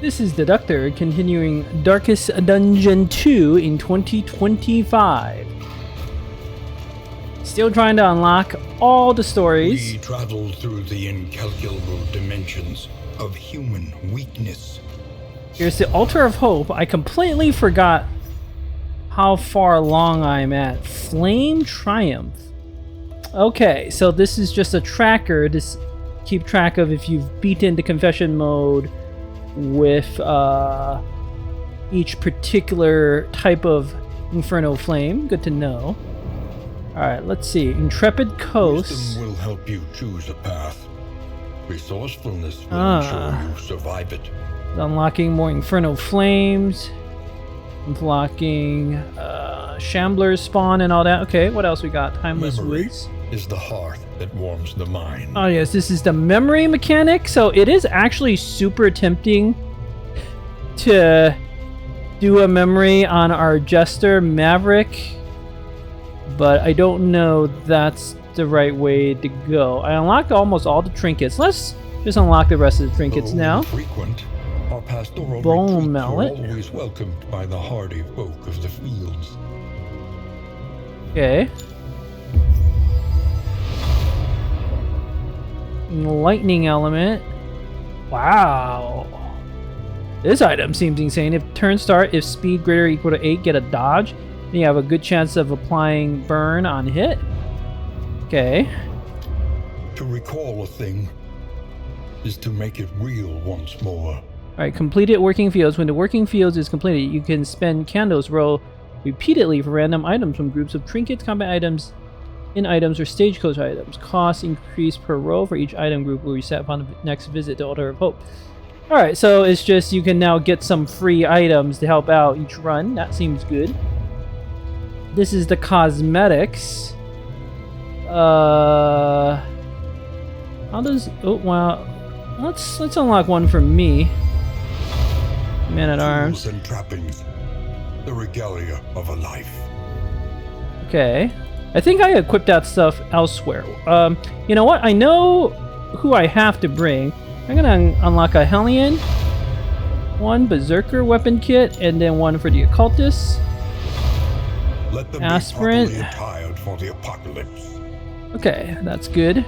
This is Deductor, continuing Darkest Dungeon 2 in 2025. Still trying to unlock all the stories. We travel through the incalculable dimensions of human weakness. Here's the Altar of Hope. I completely forgot how far along I'm at. Flame Triumph. Okay, so this is just a tracker to keep track of if you've beaten the confession mode with each particular type of Inferno Flame. Good to know. Alright, let's see. Intrepid Coast. Wisdom will help you choose a path. Resourcefulness will ensure you survive it. Unlocking more Inferno Flames. Unlocking Shambler's Spawn and all that. Okay, what else we got? Timeless Woods is the hearth that warms the mind. Oh yes, this is the memory mechanic. So it is actually super tempting to do a memory on our Jester Maverick, but I don't know that's the right way to go. I unlocked almost all the trinkets. Let's just unlock the rest of the trinkets now. Frequent, our pastoral Bone Mallet. Always welcomed by the hardy folk of the fields. Okay. Lightning element. Wow. This item seems insane. If turn start, if speed greater or equal to 8, get a dodge. Then you have a good chance of applying burn on hit. Okay. To recall a thing is to make it real once more. Alright, completed working fields. When the working fields is completed, you can spend candles roll repeatedly for random items from groups of trinkets, combat items, in items, or stagecoach items. Cost increase per row for each item group will reset upon the next visit to Altar of Hope. Alright, so it's just you can now get some free items to help out each run. That seems good. This is the cosmetics. How does... Oh, wow. Let's unlock one for me. Man-at-Arms. Tools and trappings. The regalia of a life. Okay. I think I equipped that stuff elsewhere. You know what? I know who I have to bring. I'm gonna unlock a Hellion, one Berserker weapon kit, and then one for the Occultist. Let them Aspirant. be properly attired for the apocalypse. Okay, that's good.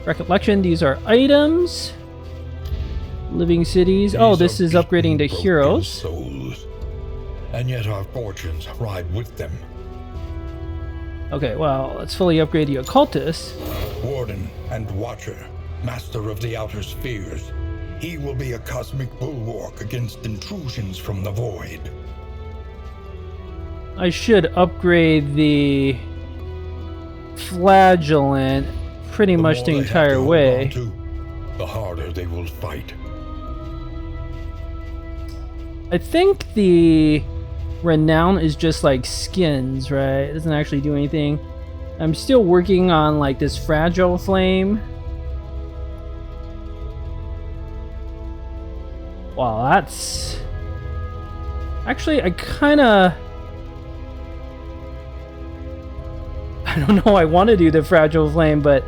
Recollection, these are items. Living cities. Oh, this is upgrading the heroes. Souls. And yet our fortunes ride with them. Okay, well, let's fully upgrade the Occultist. Warden and Watcher, master of the outer spheres. He will be a cosmic bulwark against intrusions from the void. I should upgrade the Flagellant pretty much the entire way. The harder they will fight. I think the Renown is just like skins, right? It doesn't actually do anything. I'm still working on like this Fragile Flame. Wow, that's... Actually, I kinda... I don't know, I want to do the Fragile Flame, but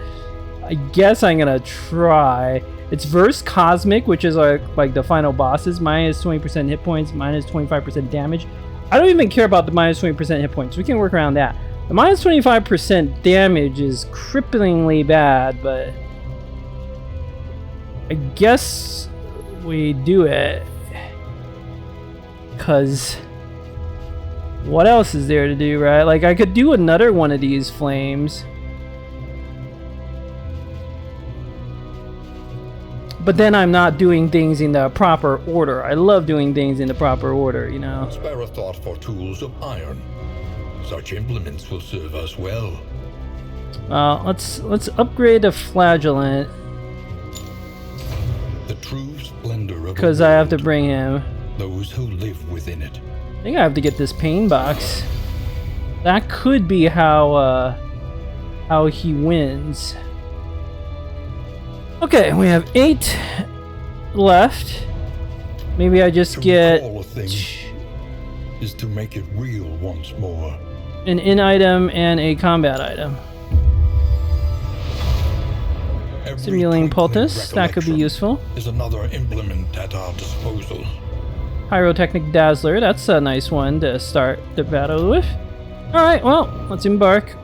I guess I'm gonna try. It's verse Cosmic, which is like the final bosses. Minus 20% hit points, minus 25% damage. I don't even care about the minus 20% hit points. We can work around that. The minus 25% damage is cripplingly bad, but I guess we do it. Because what else is there to do, right? Like, I could do another one of these flames. But then I'm not doing things in the proper order. I love doing things in the proper order, you know? Spare a thought for tools of iron. Such implements will serve us well. Let's upgrade the Flagellant. The true splendor of because I have to bring him. Those who live within it. I think I have to get this pain box. That could be how he wins. Okay, we have 8 left. Maybe I just get recall a thing is to make it real once more. An in item and a combat item. Every Stimulating twinkling poultice, that could be recollection useful. is another implement at our disposal. Pyrotechnic Dazzler, that's a nice one to start the battle with. Alright, well, let's embark.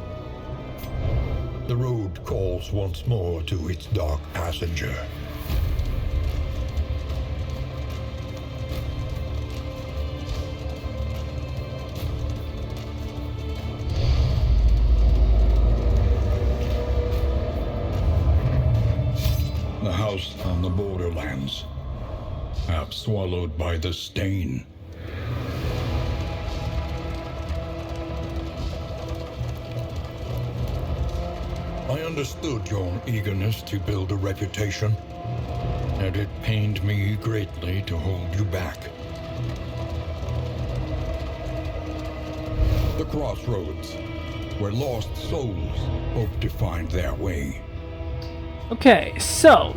The road calls once more to its dark passenger. The house on the borderlands, half swallowed by the stain. I understood your eagerness to build a reputation, and it pained me greatly to hold you back. The crossroads, where lost souls hope to find their way. Okay, so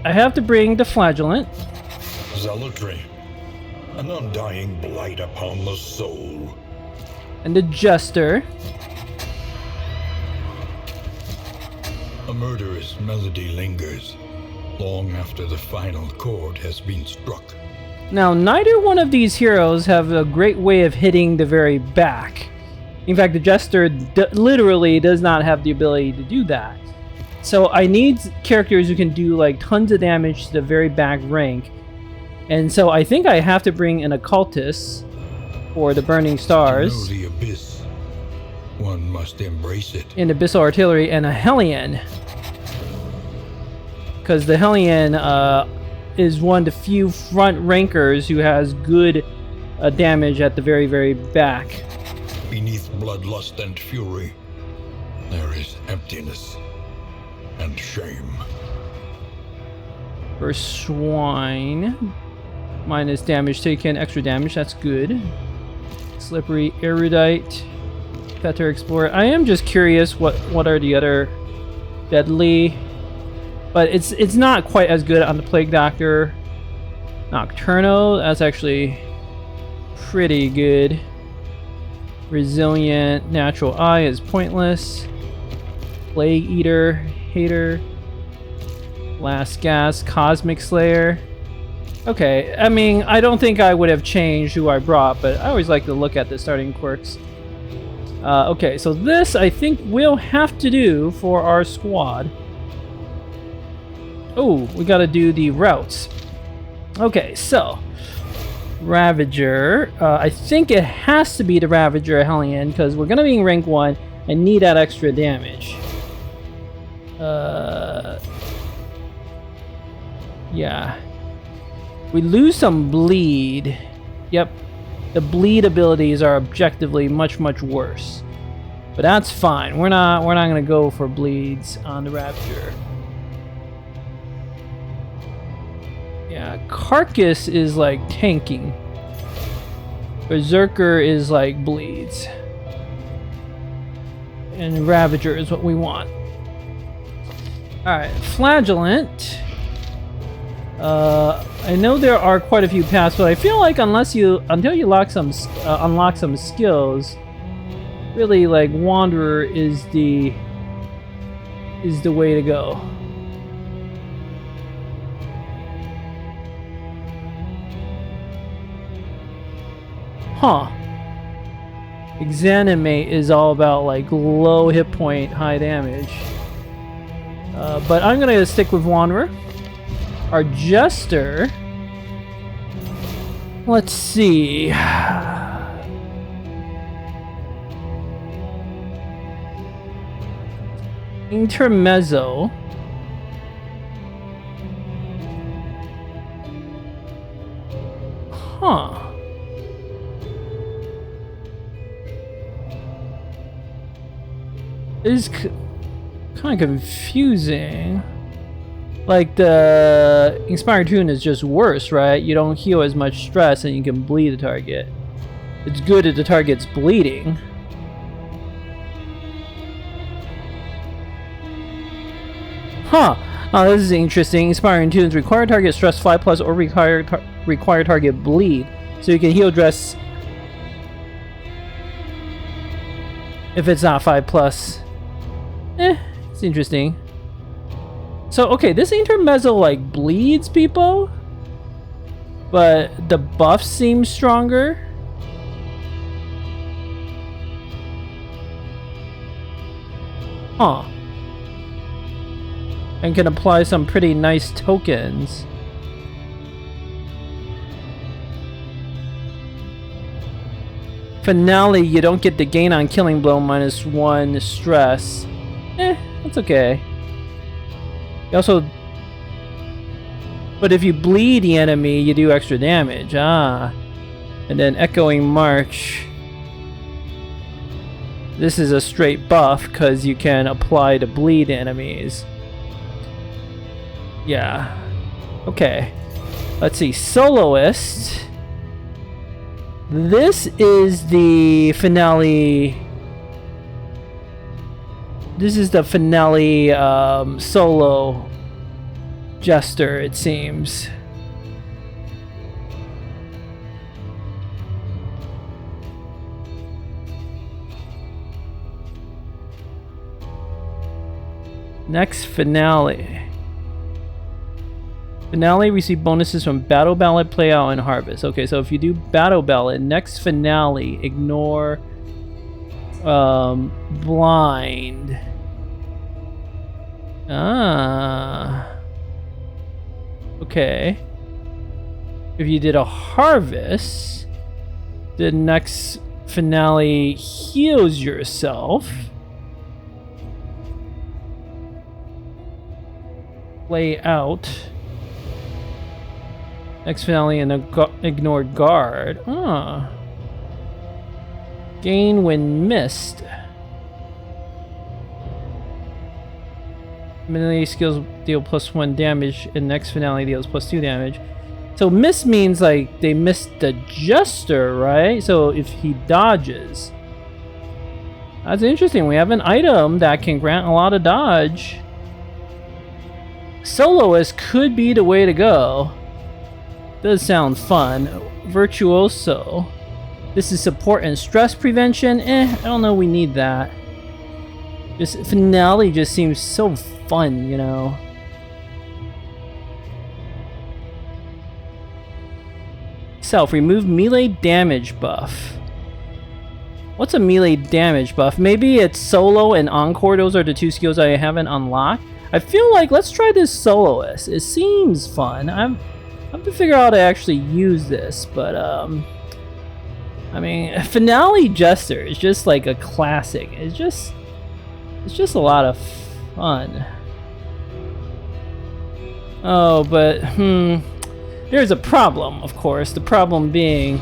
I have to bring the Flagellant. Zealotry, an undying blight upon the soul. And the Jester. A murderous melody lingers, long after the final chord has been struck. Now, neither one of these heroes have a great way of hitting the very back. In fact, the Jester literally does not have the ability to do that. So I need characters who can do like tons of damage to the very back rank. And so I think I have to bring an Occultist for the Burning Stars. To know the abyss, one must embrace it. An Abyssal Artillery and a Hellion. Because the Hellion is one of the few front rankers who has good damage at the very, very back. Beneath bloodlust and fury, there is emptiness and shame. For Swine, minus damage taken, extra damage, that's good. Slippery Erudite, Fetter Explorer. I am just curious what are the other deadly, but it's not quite as good on the Plague Doctor. Nocturno, that's actually pretty good. Resilient, Natural Eye is pointless. Plague Eater, Hater. Last Gasp, Cosmic Slayer. Okay, I mean, I don't think I would have changed who I brought, but I always like to look at the starting quirks. Okay, so this I think we'll have to do for our squad. Oh, we gotta do the routes. Okay, so Ravager. I think it has to be the Ravager Hellion because we're gonna be in rank 1 and need that extra damage. Yeah. We lose some bleed. Yep. The bleed abilities are objectively much worse. But that's fine. We're not gonna go for bleeds on the Ravager. Yeah, Carcass is like tanking. Berserker is like bleeds. And Ravager is what we want. Alright, Flagellant. I know there are quite a few paths, but I feel like until you unlock some skills, really like Wanderer is the way to go. Huh. Exanimate is all about like low hit point, high damage. But I'm gonna stick with Wanderer. Our Jester. Let's see. Intermezzo. Huh. It is kind of confusing. Like the Inspired Tune is just worse, right? You don't heal as much stress and you can bleed the target. It's good if the target's bleeding. Huh. Oh, this is interesting. Inspiring Tunes require target stress 5+ or require target bleed. So you can heal dress if it's not 5+. It's interesting. So, okay, this intermezzo, like, bleeds people, but the buff seems stronger. Huh. And can apply some pretty nice tokens. Finale, you don't get the gain on killing blow -1 stress. That's okay. You also... But if you bleed the enemy, you do extra damage. Ah. And then Echoing March. This is a straight buff because you can apply to bleed enemies. Yeah. Okay. Let's see. Soloist. This is the finale. This is the finale solo Jester, it seems. Next finale. Finale receive bonuses from Battle Ballad, Playout, and Harvest. Okay, so if you do Battle Ballad, next finale, ignore blind. Ah. Okay. If you did a Harvest, the next finale heals yourself. Play out. Next finale and ignore guard. Ah. Gain when missed. Melee skills deal +1 damage, and next finale deals +2 damage. So miss means like they missed the Jester, right? So if he dodges. That's interesting. We have an item that can grant a lot of dodge. Soloist could be the way to go. Does sound fun. Virtuoso. This is support and stress prevention. I don't know we need that. This finale just seems so fun, you know. Self, remove melee damage buff. What's a melee damage buff? Maybe it's solo and encore. Those are the two skills I haven't unlocked. I feel like let's try this soloist. It seems fun. I have to figure out how to actually use this, but I mean, Finale Jester is just like a classic. It's just a lot of fun. Oh, but there's a problem, of course. The problem being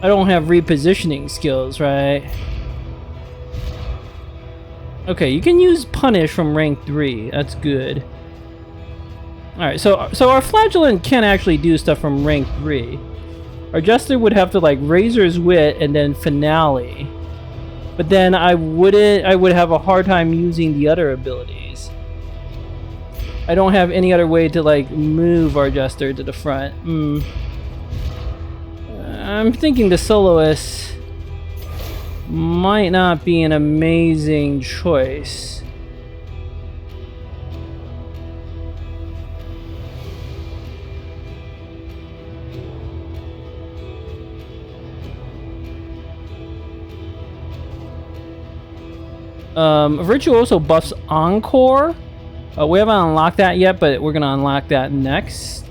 I don't have repositioning skills, right? Okay, you can use Punish from rank 3. That's good. Alright, so our Flagellant can actually do stuff from rank 3. Our Jester would have to like Razor's Wit and then Finale. But then I would have a hard time using the other abilities. I don't have any other way to like move our Jester to the front. I'm thinking the Soloist might not be an amazing choice. Virtuoso buffs Encore. We haven't unlocked that yet, but we're gonna unlock that next.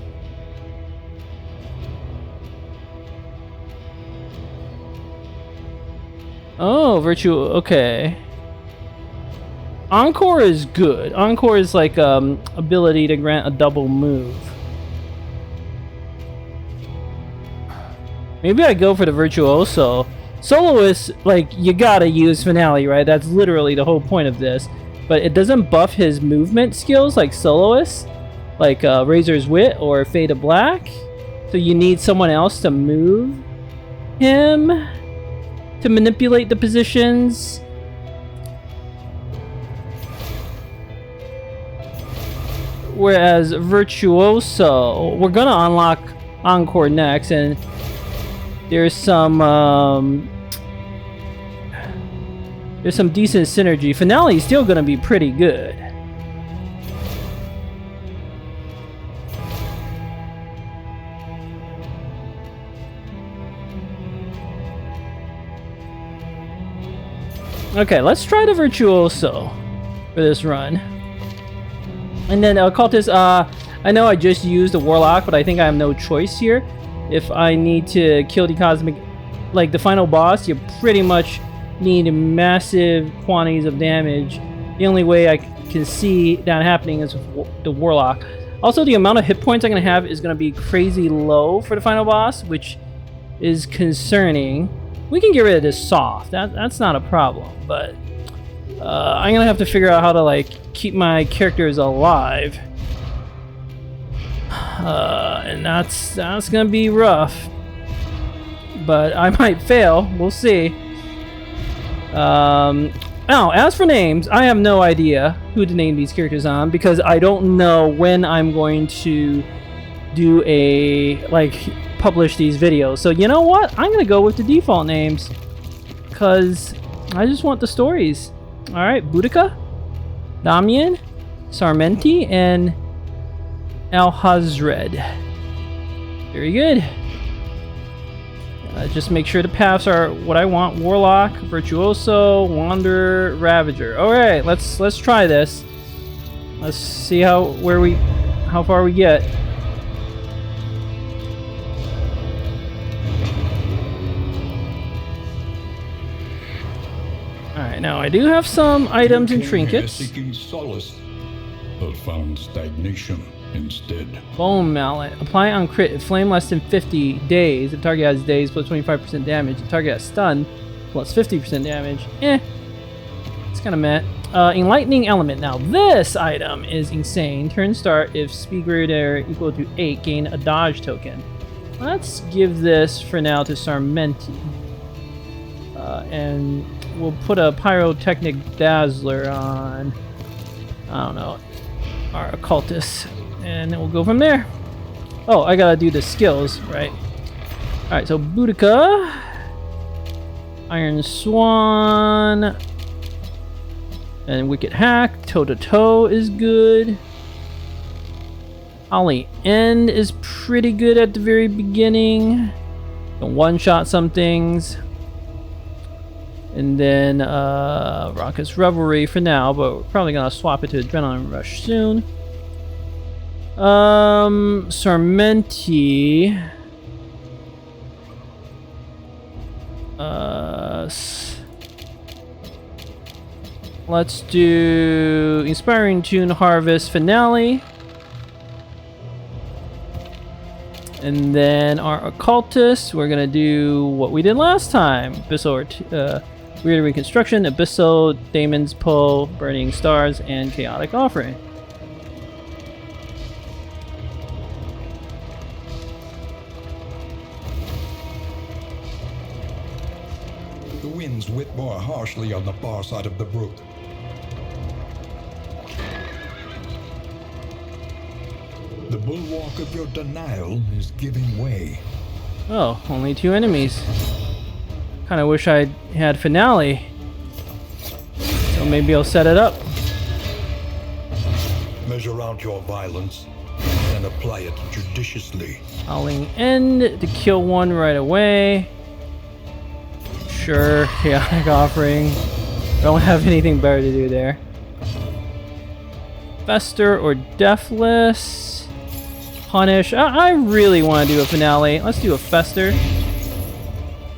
Oh, okay. Encore is good. Encore is like ability to grant a double move. Maybe I go for the Virtuoso. Soloist, like, you gotta use Finale, right? That's literally the whole point of this. But it doesn't buff his movement skills like Soloist, like Razor's Wit or Fade of Black. So you need someone else to move him to manipulate the positions. Whereas Virtuoso, we're gonna unlock Encore next, and there's some decent synergy. Finale is still gonna be pretty good. Okay, let's try the Virtuoso for this run. And then Occultist, I know I just used the Warlock, but I think I have no choice here. If I need to kill the Cosmic, like the final boss, you pretty much need massive quantities of damage. The only way I can see that happening is with the Warlock. Also, the amount of hit points I'm going to have is going to be crazy low for the final boss, which is concerning. We can get rid of this soft. That's not a problem, but I'm going to have to figure out how to like keep my characters alive. And that's going to be rough. But I might fail. We'll see. Now, as for names, I have no idea who to name these characters on because I don't know when I'm going to do publish these videos. So you know what? I'm gonna go with the default names because I just want the stories. All right, Boudica, Damian, Sarmenti, and Alhazred. Very good. Just make sure the paths are what I want. Warlock, Virtuoso, Wanderer, Ravager. Alright, let's try this. Let's see how far we get. Alright, now I do have some items and trinkets. Seeking solace, but found stagnation instead. Bone Mallet. Apply on crit. If flame less than 50 days. If target has days plus 25% damage. If target has stun plus 50% damage. It's kind of meh. Enlightening Element. Now this item is insane. Turn start. If speed greater or equal to 8, gain a dodge token. Let's give this for now to Sarmenti. And we'll put a Pyrotechnic Dazzler on, I don't know, our Occultist. And then we'll go from there. Oh, I gotta do the skills, right? Alright, so Boudica, Iron Swan, and Wicked Hack. Toe to Toe is good. Ollie End is pretty good at the very beginning. Can one-shot some things. And then Raucous Revelry for now, but we're probably gonna swap it to Adrenaline Rush soon. Sarmenti. Let's do Inspiring Tune Harvest Finale. And then our Occultist, we're gonna do what we did last time. Abyssal Weird Reconstruction, Abyssal, Daemon's Pull, Burning Stars, and Chaotic Offering. The winds whip more harshly on the far side of the brook. The bulwark of your denial is giving way. Oh, only 2 enemies. Kinda wish I had Finale. So maybe I'll set it up. Measure out your violence and apply it judiciously. Howling End to kill one right away. Sure, Chaotic Offering. I don't have anything better to do there. Fester or Deathless. Punish. I really want to do a Finale. Let's do a Fester.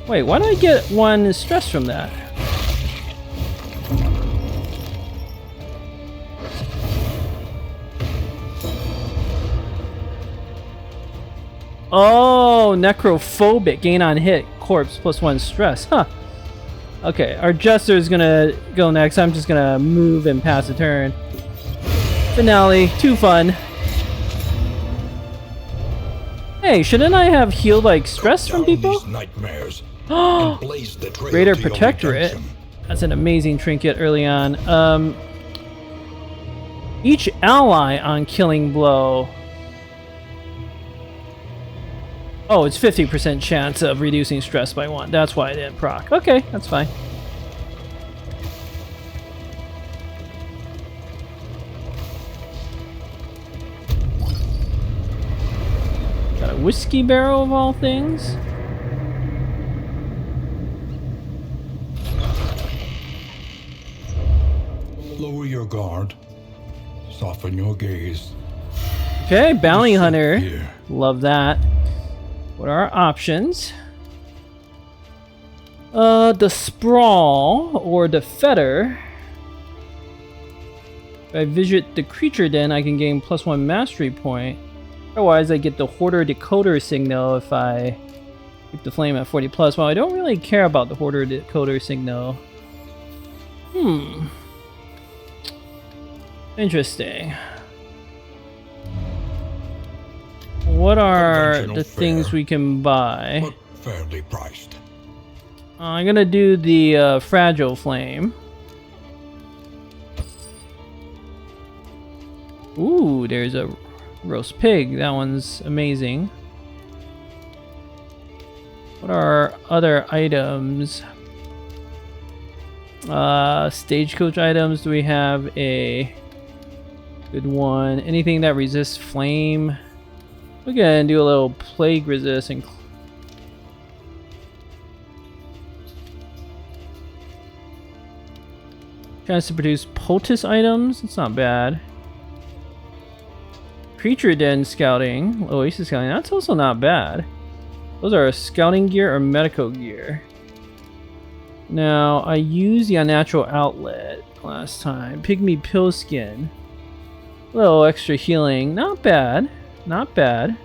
Wait, why did I get 1 stress from that? Oh, Necrophobic. Gain on hit. Corpse plus 1 stress. Huh. Okay, our Jester is gonna go next. I'm just gonna move and pass a turn. Finale. Too fun. Hey, shouldn't I have healed like stress from people? Nightmares. Greater Protectorate. That's an amazing trinket early on. Each ally on Killing Blow. Oh, it's 50% chance of reducing stress by 1. That's why I didn't proc. Okay, that's fine. Got a whiskey barrel of all things. Lower your guard. Soften your gaze. Okay, bounty You're safe hunter. here. Love that. What are our options? The sprawl or the fetter. If I visit the creature den, I can gain +1 mastery point. Otherwise, I get the hoarder decoder signal if I keep the flame at 40+. Well, I don't really care about the hoarder decoder signal. Interesting. What are Conventional the things fare, we can buy? But fairly priced. I'm gonna do the fragile flame. Ooh, there's a roast pig. That one's amazing. What are other items? Stagecoach items. Do we have a good one? Anything that resists flame? We're gonna do a little plague resist and chance to produce poultice items. It's not bad. Creature den scouting, oasis scouting. That's also not bad. Those are scouting gear or medical gear. Now I used the unnatural outlet last time. Pygmy pill skin. A little extra healing. Not bad. Not bad.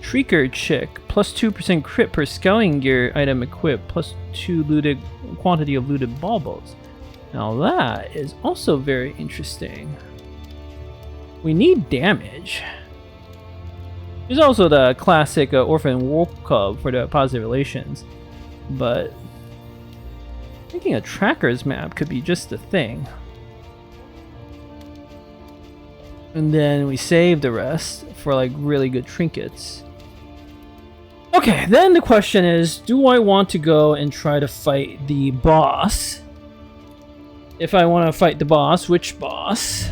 Shrieker Chick, +2% crit per scouting gear item equipped, +2 looted quantity of looted baubles. Now that is also very interesting. We need damage. There's also the classic Orphan Wolf Cub for the positive relations, but thinking a tracker's map could be just the thing. And then we save the rest for like really good trinkets. Okay, then the question is, do I want to go and try to fight the boss? If I want to fight the boss, which boss?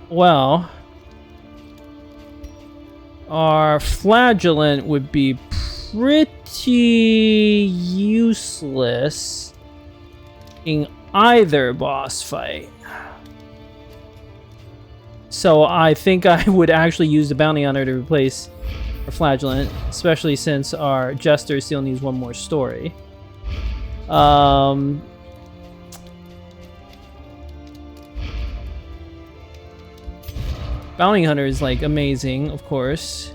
Well, our Flagellant would be pretty useless in either boss fight. So I think I would actually use the bounty hunter to replace our Flagellant, especially since our Jester still needs one more story. Bounty hunter is like amazing, of course.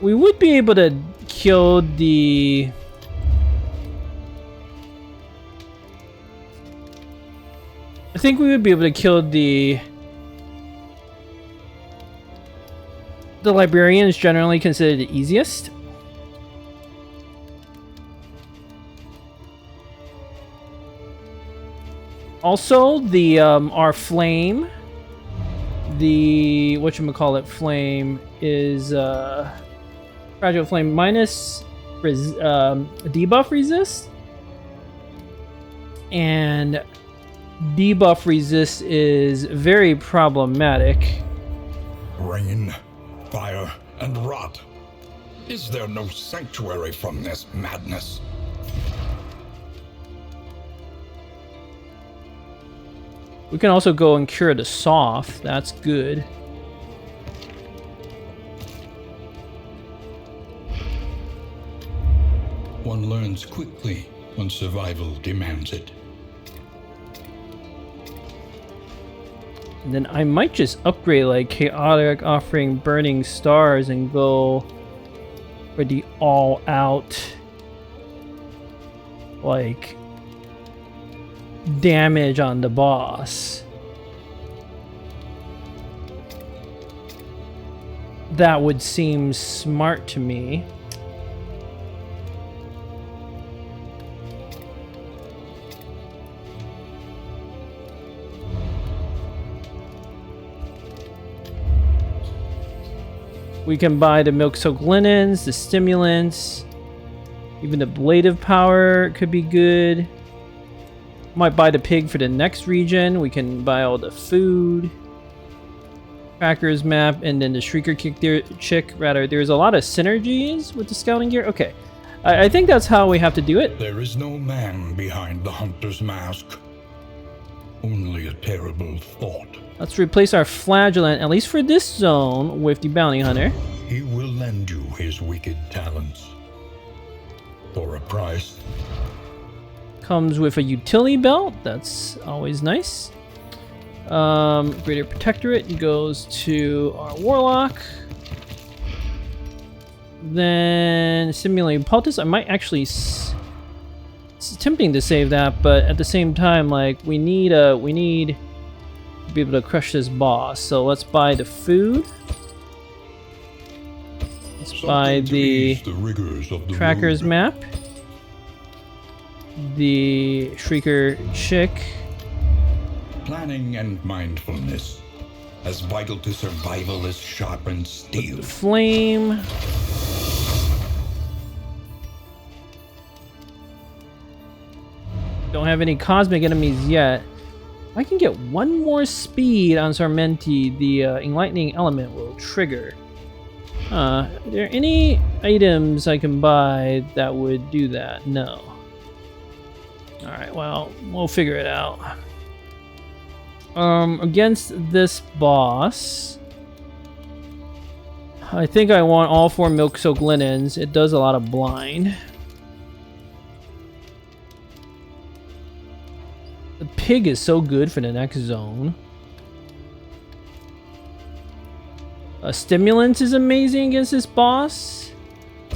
We would be able to kill the... I think we would be able to kill the librarian is generally considered the easiest. Also, the our flame, the whatchamacallit flame is fragile flame minus debuff resist, and debuff resist is very problematic. Rain, fire, and rot. Is there no sanctuary from this madness? We can also go and cure the soft. That's good. One learns quickly when survival demands it. And then I might just upgrade like Chaotic Offering Burning Stars and go for the all-out like damage on the boss. That would seem smart to me. We can buy the milk soaked linens, the stimulants, even the blade of power could be good. Might buy the pig for the next region. We can buy all the food. Trackers map, and then the Shrieker chick. Rather, there's a lot of synergies with the scouting gear. Okay, I think that's how we have to do it. There is no man behind the hunter's mask. Only a terrible thought. Let's replace our Flagellant, at least for this zone, with the bounty hunter. He will lend you his wicked talents. For a price. Comes with a utility belt. That's always nice. Greater Protectorate goes to our Warlock. Then Simulating Occultist. I might actually... It's tempting to save that, but at the same time, like, we need to be able to crush this boss. So let's buy the food. Let's buy the Trackers map. The Shrieker chick. Planning and mindfulness, as vital to survival as sharpened steel. Flame. Don't have any cosmic enemies yet. I can get one more speed on Sarmenti, the enlightening element will trigger. Are there any items I can buy that would do that? No. Alright, well, we'll figure it out. Against this boss, I think I want all 4 milk soaked linens. It does a lot of blind. The pig is so good for the next zone. Stimulant is amazing against this boss.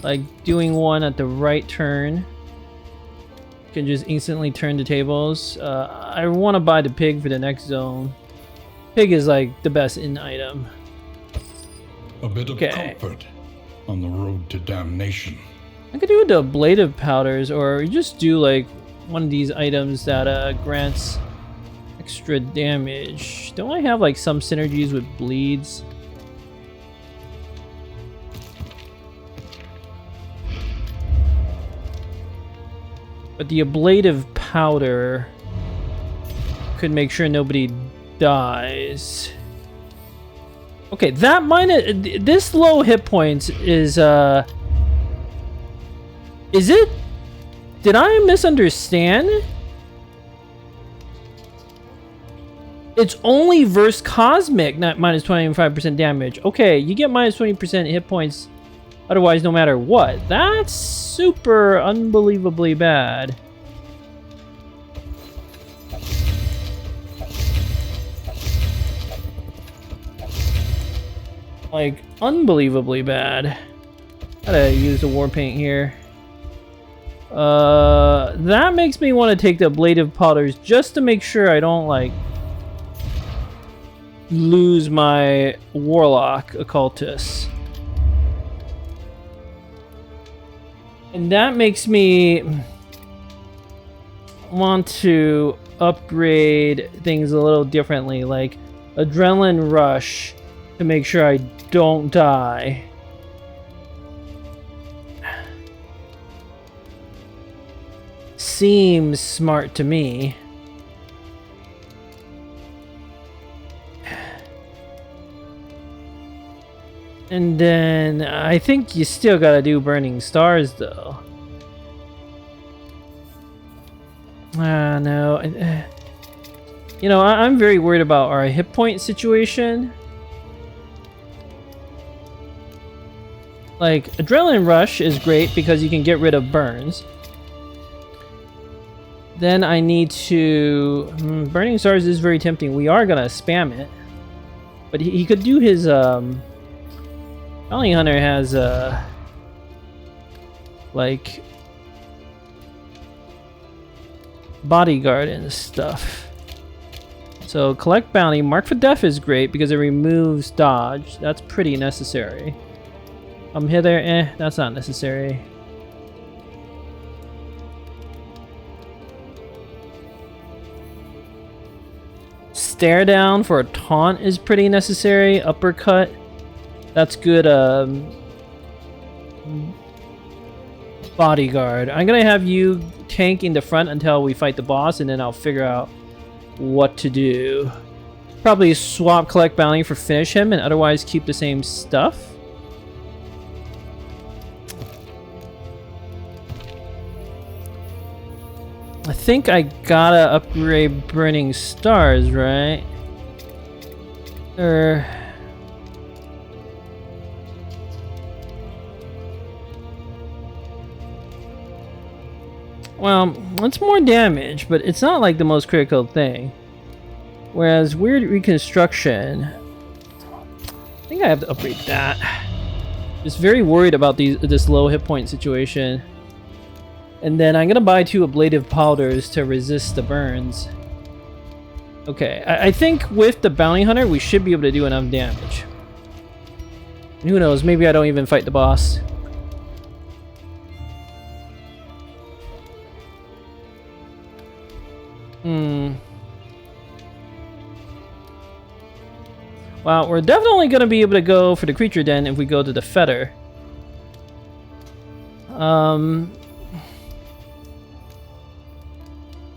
Like doing one at the right turn. Can just instantly turn the tables. I want to buy the pig for the next zone. Pig is like the best in item. A bit of comfort on the road to damnation. I could do the ablative powders, or just do like one of these items that grants extra damage. Don't I have like some synergies with bleeds? But the ablative powder could make sure nobody dies. Okay, that this low hit points is it? Did I misunderstand? It's only versus cosmic, not minus 25% damage. Okay, you get minus 20% hit points otherwise no matter what. That's super unbelievably bad. Like, unbelievably bad. Gotta use the war paint here. That makes me want to take the ablative powders just to make sure I don't, like, lose my Warlock Occultist. And that makes me want to upgrade things a little differently, like Adrenaline Rush to make sure I don't die. Seems smart to me. And then I think you still gotta do Burning Stars though. No. You know, I'm very worried about our hit point situation. Like, Adrenaline Rush is great because you can get rid of burns. Then I need to... Burning Stars is very tempting. We are gonna spam it. But he could do his... Bounty Hunter has, like... bodyguard and stuff. So, collect bounty. Mark for death is great because it removes dodge. That's pretty necessary. Hither, that's not necessary. Stare down for a taunt is pretty necessary. Uppercut, that's good bodyguard. I'm gonna have you tank in the front until we fight the boss, and then I'll figure out what to do. Probably swap collect bounty for finish him, and otherwise keep the same stuff. I think I gotta upgrade burning stars, right? Well, it's more damage, but it's not like the most critical thing. Whereas weird reconstruction, I think I have to upgrade that. Just very worried about this low hit point situation. And then I'm gonna buy 2 ablative powders to resist the burns. Okay, I think with the bounty hunter we should be able to do enough damage. And who knows, maybe I don't even fight the boss. Well, we're definitely gonna be able to go for the creature den if we go to the fetter.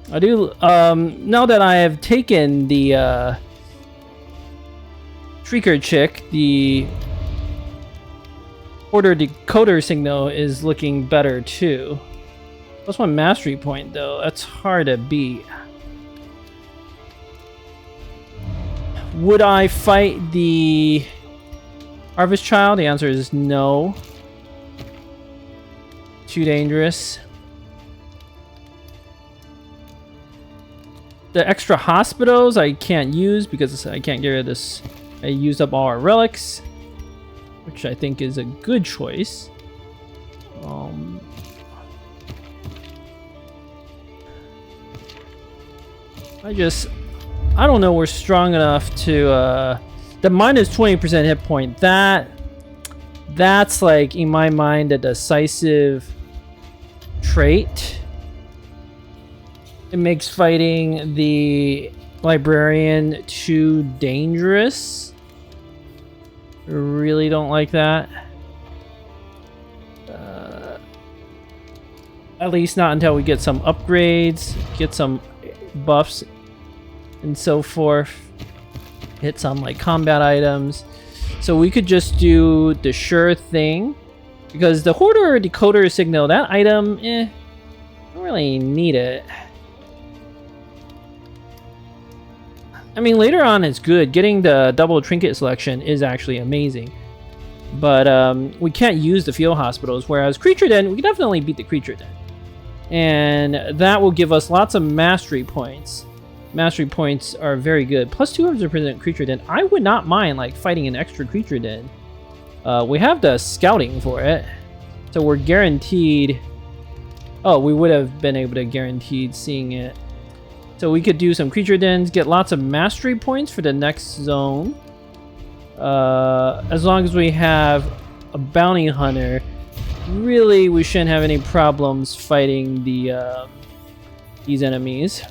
I do, now that I have taken the, Shrieker chick, the Order Decoder signal is looking better too. +1 mastery point though, that's hard to beat. Would I fight the Harvest Child? The answer is no. Too dangerous. The extra hospitals I can't use because I can't get rid of this. I used up all our relics, which I think is a good choice. I don't know we're strong enough to the minus 20% hit point. That's like in my mind a decisive trait. It makes fighting the librarian too dangerous. I really don't like that. At least not until we get some upgrades, get some buffs and so forth. Hit some like combat items. So we could just do the sure thing. Because the Hoarder Decoder signal, that item, don't really need it. I mean, later on it's good. Getting the double trinket selection is actually amazing. But we can't use the field hospitals, whereas Creature Den, we can definitely beat the Creature Den. And that will give us lots of mastery points. Mastery points are very good. Plus 200% Creature Den. I would not mind like fighting an extra Creature Den. We have the scouting for it. So we're guaranteed... Oh, we would have been able to guaranteed seeing it. So we could do some creature dens, get lots of mastery points for the next zone. As long as we have a bounty hunter, really we shouldn't have any problems fighting the these enemies.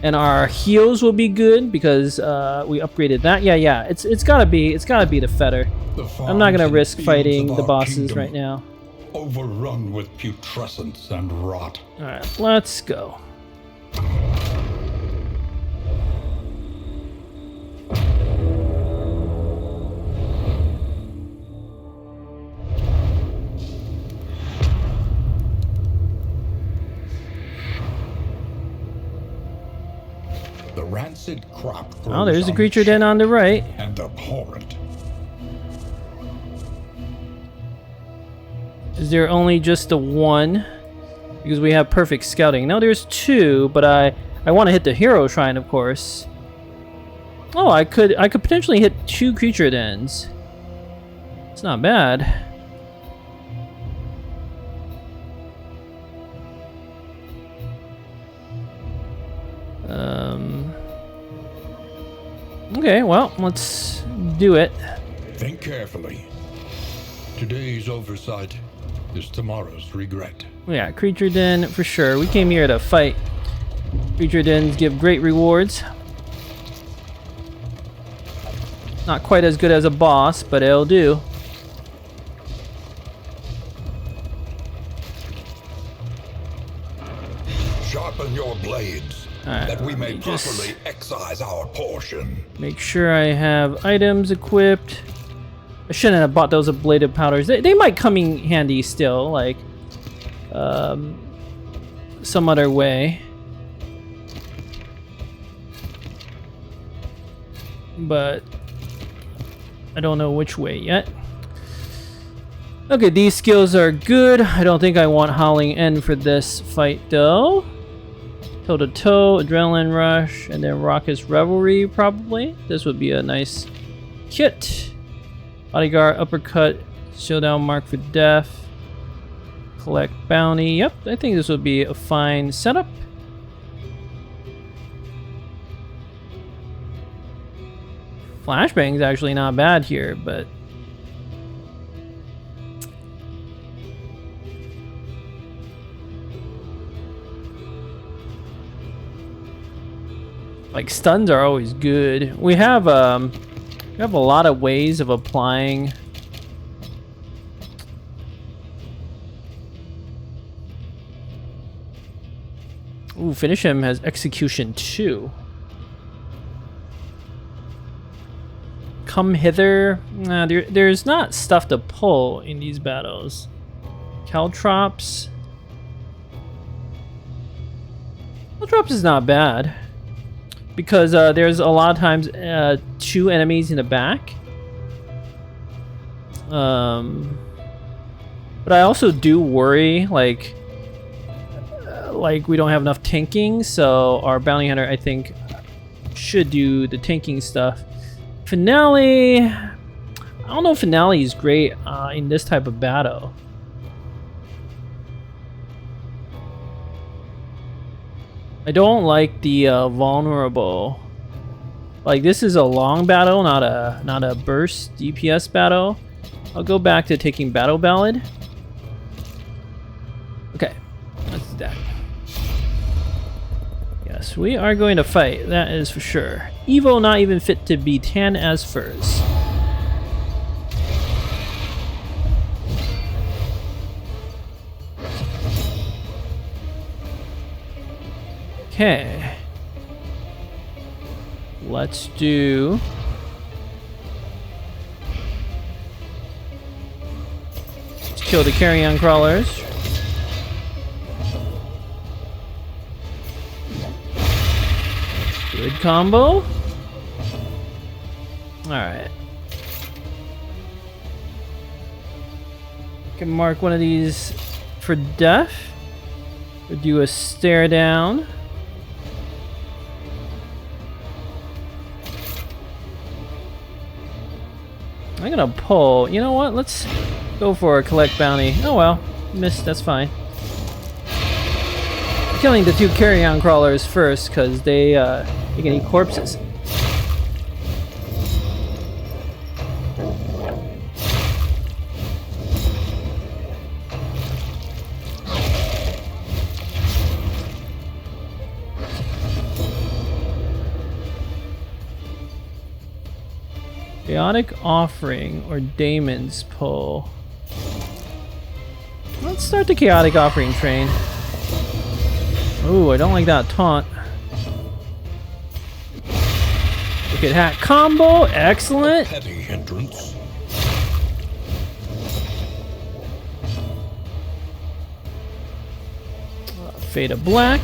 And our heals will be good because we upgraded that. Yeah, it's gotta be the fetter. I'm not gonna risk fighting the bosses right now. Overrun with putrescence and rot. All right, let's go. The rancid crop. Oh, there's a creature den on the right. And abhorrent. Is there only just the one? Because we have perfect scouting. No, there's two, but I want to hit the hero shrine, of course. Oh, I could potentially hit 2 creature dens. It's not bad. Okay, well, let's do it. Think carefully. Today's oversight is tomorrow's regret. Yeah, creature den for sure. We came here to fight. Creature dens give great rewards. Not quite as good as a boss, but it'll do. Sharpen your blades, Alright, that we may just properly excise our portion. make sure I have items equipped. I shouldn't have bought those ablative powders. They might come in handy still, like some other way. But I don't know which way yet. Okay, these skills are good. I don't think I want Howling End for this fight though. Toe to toe, Adrenaline Rush, and then Raucous Revelry probably. This would be a nice kit. Bodyguard, Uppercut, Showdown Mark for Death, Collect Bounty. Yep, I think this would be a fine setup. Flashbang's actually not bad here, but like stuns are always good. We have a lot of ways of applying Ooh, Finish Him has Execution 2. Come Hither. Nah, there's not stuff to pull in these battles. Caltrops. Caltrops is not bad. Because there's a lot of times 2 enemies in the back. But I also do worry, like we don't have enough tanking, so our bounty hunter, I think, should do the tanking stuff. Finale, I don't know if Finale is great in this type of battle. I don't like the vulnerable. Like, this is a long battle, not a burst DPS battle. I'll go back to taking Battle Ballad. Okay, let's do that. Yes, we are going to fight, that is for sure. Evo not even fit to be tan as furs. Okay. Let's do... Let's kill the carrion crawlers. Good combo. Alright. Can mark one of these for death. Or do a stare down. I'm gonna pull. You know what? Let's go for a collect bounty. Oh well. Missed. That's fine. Killing the 2 carrion crawlers first because they can eat corpses. Chaotic Offering or Daemon's Pull. Let's start the Chaotic Offering train. Ooh, I don't like that taunt. Wicked Hat combo, excellent. Heavy hindrance. Fade of Black.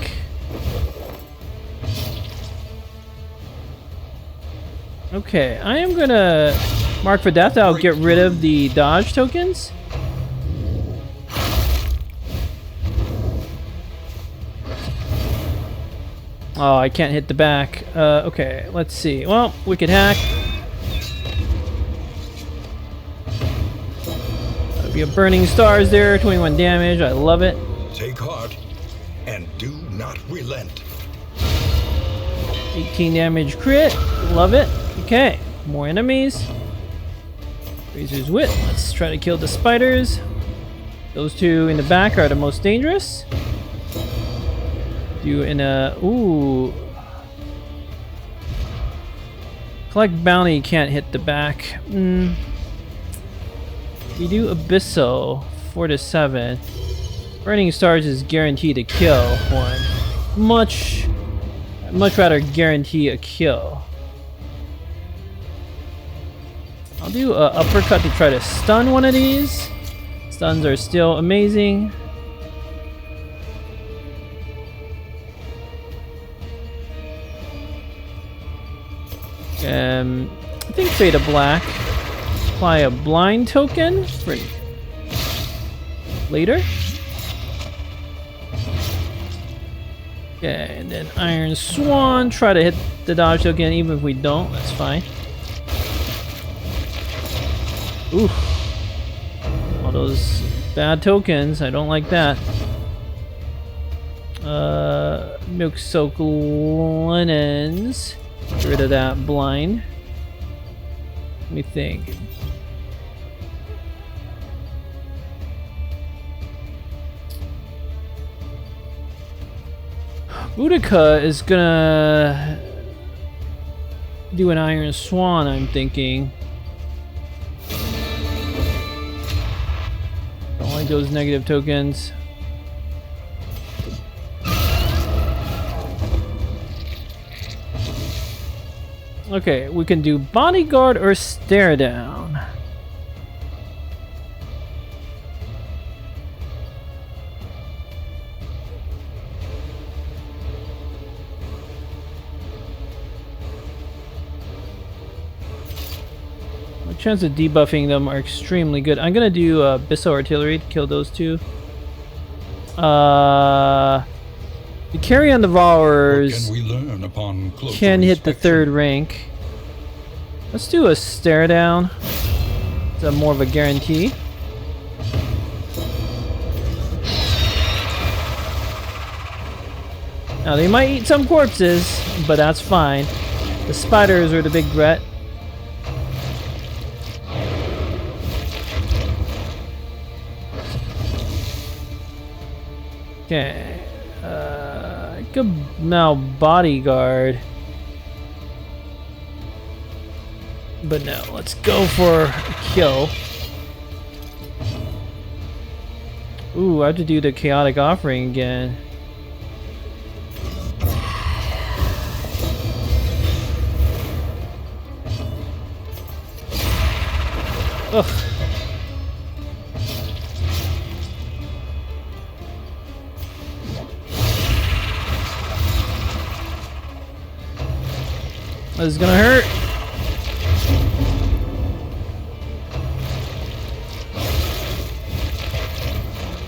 Okay, I am gonna mark for death. I'll get rid of the dodge tokens. Oh, I can't hit the back. Okay, let's see. Well, Wicked Hack. That'll be a Burning Stars there, 21 damage. I love it. Take heart and do not relent. 18 damage crit. Love it. Okay, more enemies. Razor's Wit. Let's try to kill the spiders. Those 2 in the back are the most dangerous. Do in a... Ooh. Collect Bounty can't hit the back. We do Abyssal. 4 to 7. Burning Stars is guaranteed to kill one. much rather guarantee a kill. I'll do a uppercut to try to stun one of these. Stuns are still amazing. I think Fade of Black. Apply a blind token for later. Okay, and then Iron Swan. Try to hit the dodge token, even if we don't, that's fine. Oof. All those bad tokens, I don't like that. Milk Soak Linens. Get rid of that blind. Let me think. Boudica is gonna do an Iron Swan, I'm thinking. Don't like those negative tokens. Okay, we can do Bodyguard or Stare Down. My chance of debuffing them are extremely good. I'm gonna do Abyssal Artillery to kill those two. The Carrion Devourers can hit the 3rd rank. Let's do a Stare Down. It's more of a guarantee. Now they might eat some corpses, but that's fine. The spiders are the big threat. Okay. I could now Bodyguard. But no, let's go for a kill. Ooh, I have to do the Chaotic Offering again. Ugh. This is gonna hurt.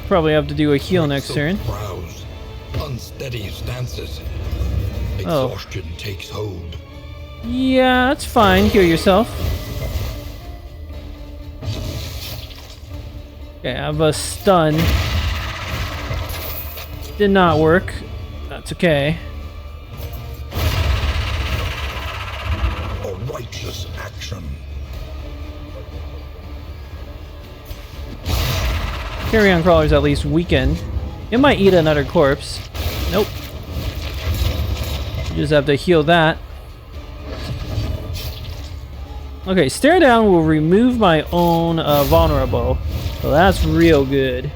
Probably have to do a heal next turn. Brows, unsteady stances. Exhaustion takes hold. Yeah, that's fine. Heal yourself. Okay, I have a stun. Did not work. That's okay. Righteous action. Carrion Crawler's at least weakened. It might eat another corpse. Nope. You just have to heal that. Okay, Stare Down will remove my own vulnerable. So that's real good.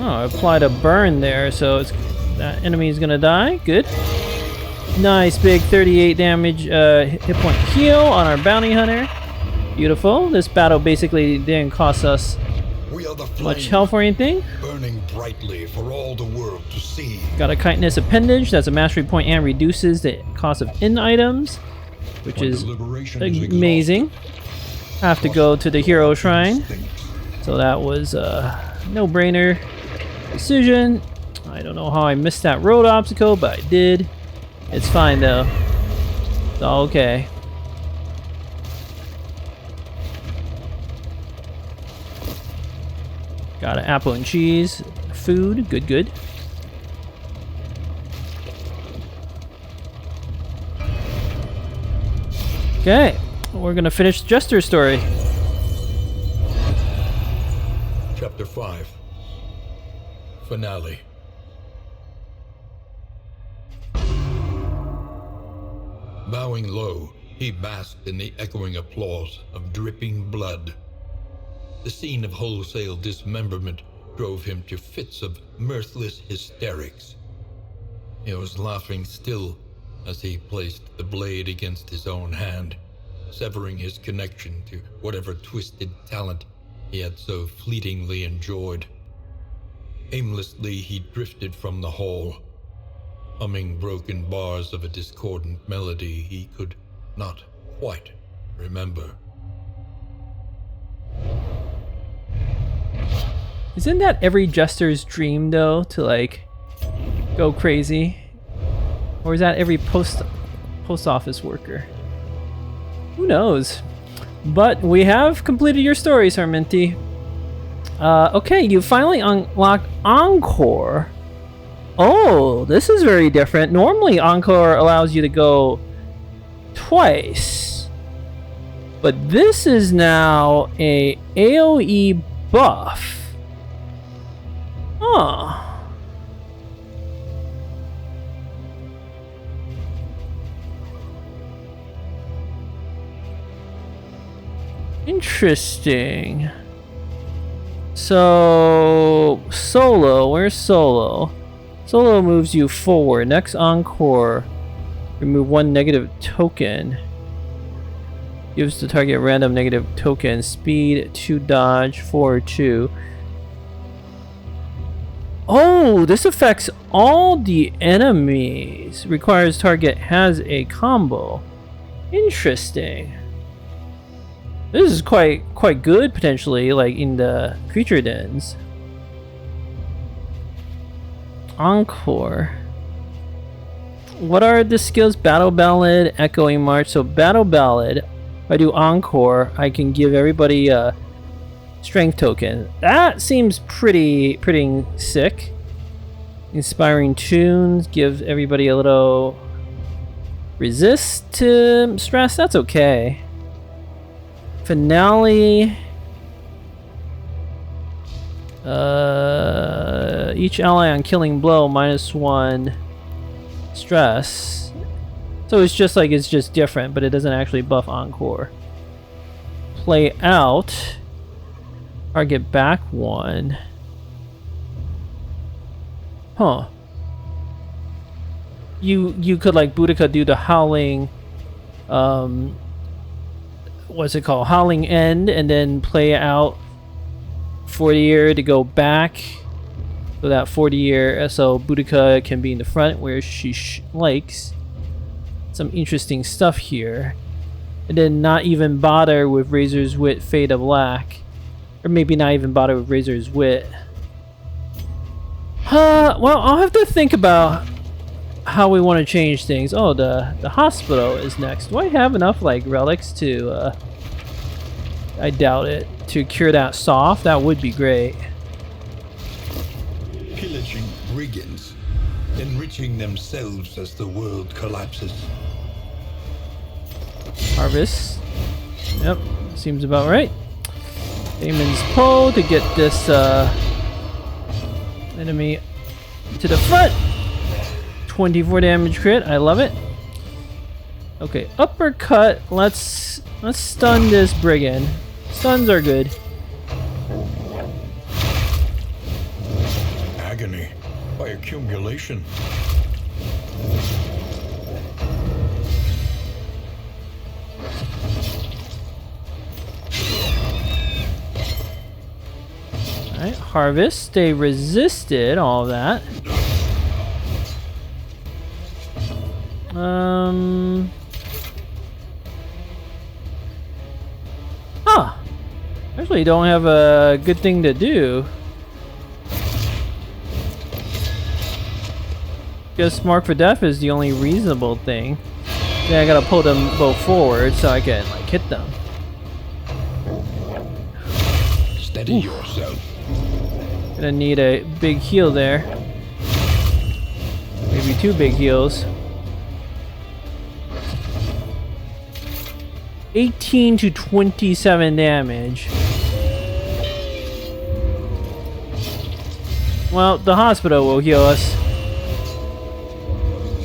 Oh, I applied a burn there, so it's, that enemy is gonna die. Good. Nice big 38 damage hit point heal on our bounty hunter. Beautiful. This battle basically didn't cost us much health or anything. Burning brightly for all the world to see. Got a kindness appendage. That's a mastery point and reduces the cost of in items, which is amazing. Have to go to the hero shrine. So that was a no-brainer decision. I don't know how I missed that road obstacle, but I did. It's fine though. It's all okay. Got an apple and cheese. Food. Good, good. Okay. We're gonna finish Jester's story. Chapter 5. Finale. Bowing low, He basked in the echoing applause of dripping blood. The scene of wholesale dismemberment drove him to fits of mirthless hysterics. He was laughing still as he placed the blade against his own hand, severing his connection to whatever twisted talent he had so fleetingly enjoyed. Aimlessly he drifted from the hall, humming broken bars of a discordant melody he could not quite remember. Isn't that every Jester's dream, though, to, like, go crazy? Or is that every post office worker? Who knows? But we have completed your story, Sarminti. Okay, you finally unlocked Encore. Oh, this is very different. Normally, Encore allows you to go twice. But this is now a AoE buff. Huh. Interesting. So, Solo, where's Solo? Solo moves you forward. Next Encore, remove one negative token. Gives the target a random negative token. Speed 2 dodge, 4 2. Oh, this affects all the enemies. Requires target has a combo. Interesting. This is quite good potentially, like in the creature dens. Encore. What are the skills? Battle Ballad, Echoing March. So Battle Ballad, if I do Encore, I can give everybody a strength token. That seems pretty sick. Inspiring Tunes gives everybody a little resist to stress. That's okay. Finale. Each ally on killing blow -1 stress. So it's just different, but it doesn't actually buff Encore. Play out. Target back 1. Huh. You could, like, Boudica do the howling, what's it called? Howling End, and then play out 40 year to go back. So that 40 year, so Boudica can be in the front where she likes. Some interesting stuff here. And then not even bother with Razor's Wit Fade of Black. Or maybe not even bother with Razor's Wit. Well, I'll have to think about how we want to change things. Oh, the hospital is next. Do I have enough, like, relics to, I doubt it, to cure that soft? That would be great. Pillaging brigands, enriching themselves as the world collapses. Harvest. Yep, seems about right. Damon's Pull to get this enemy to the front. 24 damage crit. I love it. Okay, uppercut. Let's stun this brigand. Stuns are good. Agony by accumulation. Alright, harvest. They resisted all of that. Huh. Actually, don't have a good thing to do. Guess Mark for Death is the only reasonable thing. Then I gotta pull them both forward so I can, like, hit them. Steady yourself. Gonna need a big heal there. Maybe 2 big heals. 18 to 27 damage. Well, the hospital will heal us.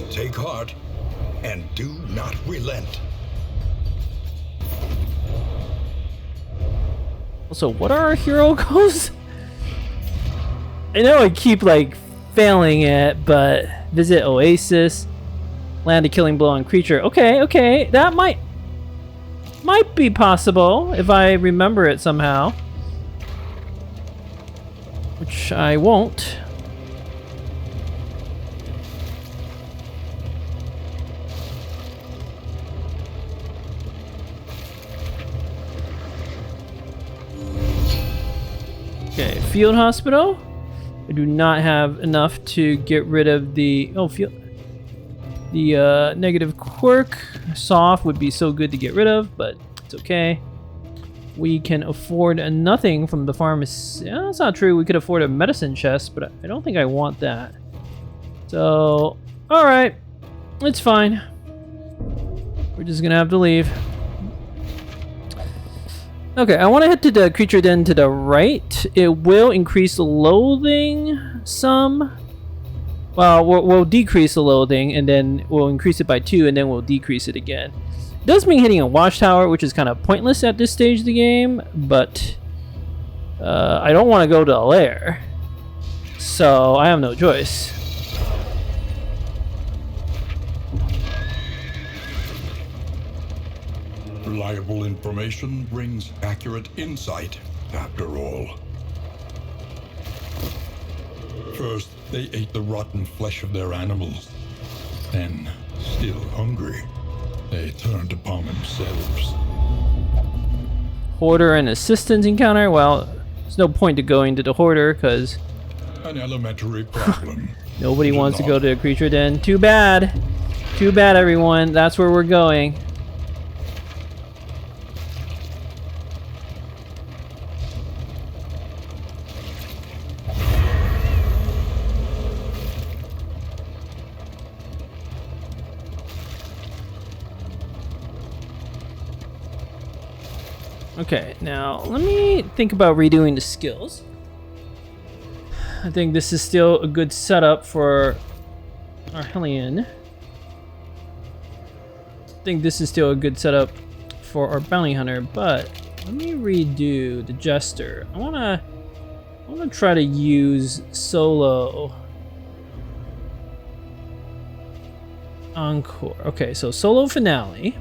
Take heart and do not relent. Also, what are our hero goals? I know I keep like failing it, but visit Oasis, land a killing blow on creature. Okay, that might be possible if I remember it somehow, which I won't. Okay, field hospital. I do not have enough to get rid of the negative quirk. Soft would be so good to get rid of, but it's okay. We can afford nothing from the pharmacy. Yeah, that's not true. We could afford a medicine chest, but I don't think I want that. So, alright. It's fine. We're just gonna have to leave. Okay, I want to head to the creature den to the right. It will increase loathing some. Well, we'll decrease the loathing, and then we'll increase it by 2, and then we'll decrease it again. It does mean hitting a watchtower, which is kind of pointless at this stage of the game, but I don't want to go to a lair, so I have no choice. Reliable information brings accurate insight, after all. First, they ate the rotten flesh of their animals. Then, still hungry, they turned upon themselves. Hoarder and assistance encounter? Well, there's no point to going to the hoarder, because An elementary problem. nobody wants to go to a creature den. Too bad. Too bad, everyone. That's where we're going. Okay, now let me think about redoing the skills. I think this is still a good setup for our Hellion. I think this is still a good setup for our bounty hunter, but let me redo the Jester. I wanna try to use solo encore. Okay, so solo finale.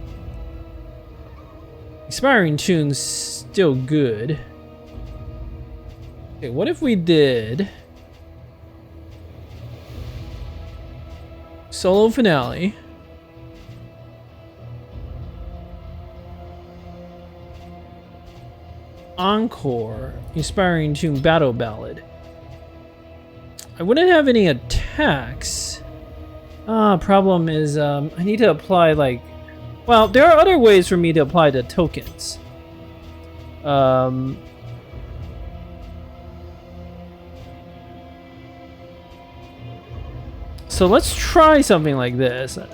Expiring tune's still good. Okay, what if we did solo finale, encore, inspiring tune battle ballad? I wouldn't have any attacks. Problem is I need to apply like, well, there are other ways for me to apply the tokens. So let's try something like this. I